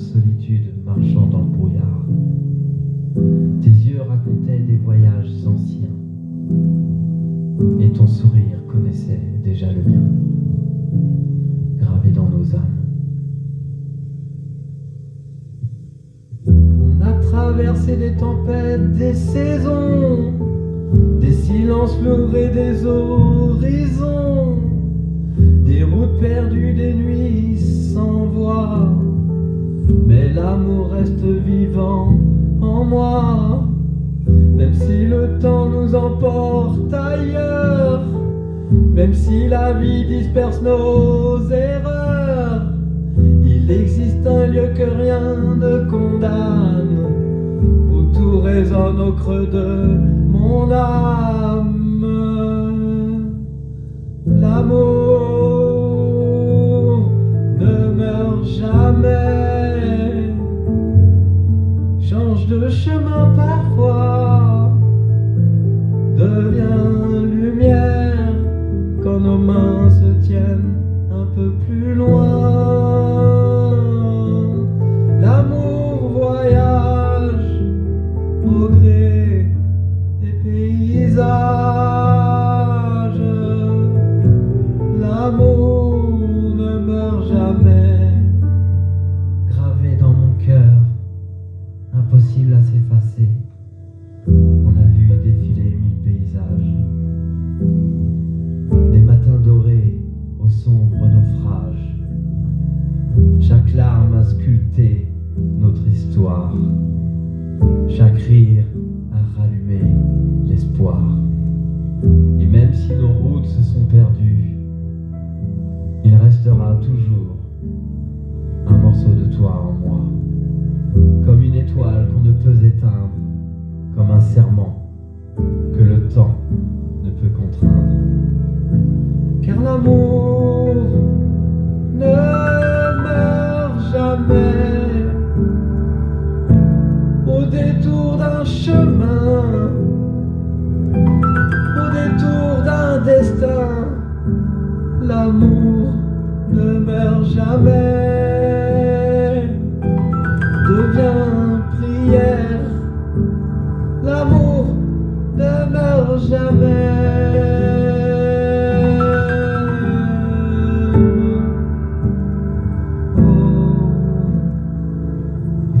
solitude marchant dans le brouillard. Tes yeux racontaient des voyages anciens, et ton sourire connaissait déjà le mien, gravé dans nos âmes. On a traversé des tempêtes, des saisons, des silences lourds et des horizons, des routes perdues, des nuits sans voix. Mais l'amour reste vivant en moi, même si le temps nous emporte ailleurs, même si la vie disperse nos erreurs. Il existe un lieu que rien ne condamne, où tout résonne au creux de mon âme. L'amour ne meurt jamais, change de chemin parfois, devient lumière quand nos mains se tiennent un peu plus loin. L'amour voyage au gré des paysages. L'amour ne meurt jamais, gravé dans mon cœur, impossible à s'effacer. On a vu défiler 1000 paysages, des matins dorés aux sombres naufrages. Chaque larme a sculpté notre histoire, chaque rire a rallumé l'espoir. Et même si nos routes se sont perdues, il restera toujours un morceau de toi en moi, comme une étoile qu'on ne peut éteindre, comme un serment que le temps ne peut contraindre. Car l'amour ne meurt jamais, au détour d'un chemin, au détour d'un destin. L'amour ne meurt jamais, devient prière. L'amour ne meurt jamais. Oh,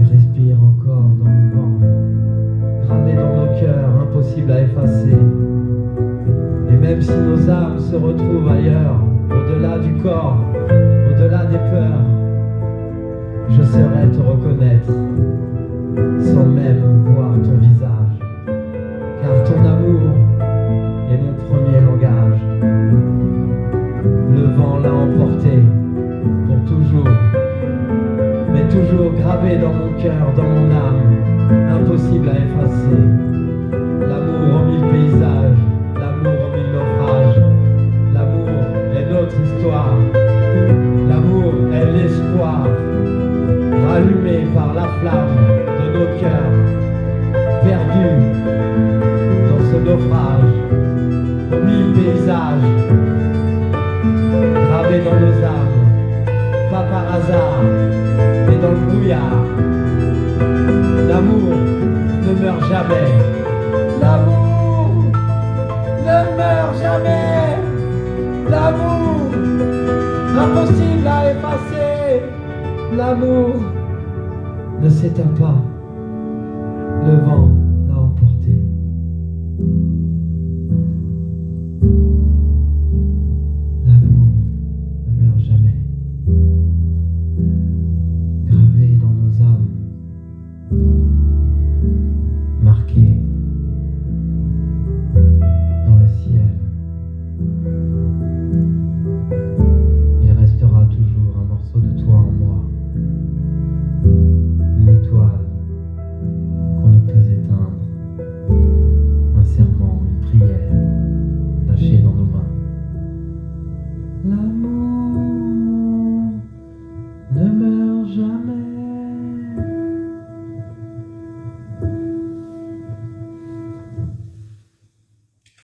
il respire encore dans le vent, gravé dans nos cœurs, impossible à effacer. Et même si nos âmes se retrouvent ailleurs, au-delà du corps, au-delà des peurs, je saurais te reconnaître sans même voir ton visage, car ton amour est mon premier langage. Le vent l'a emporté pour toujours, mais toujours gravé dans mon cœur, dans mon âme, impossible à effacer. L'amour en 1000 paysages, l'amour en 1000 naufrages. L'amour est notre histoire, l'amour est l'espoir, rallumé par la flamme de nos cœurs, perdus dans ce naufrage, aux 1000 paysages, gravés dans nos âmes, pas par hasard, mais dans le brouillard. L'amour ne meurt jamais, l'amour ne meurt jamais, l'amour impossible à effacer, l'amour ne s'éteint pas, le vent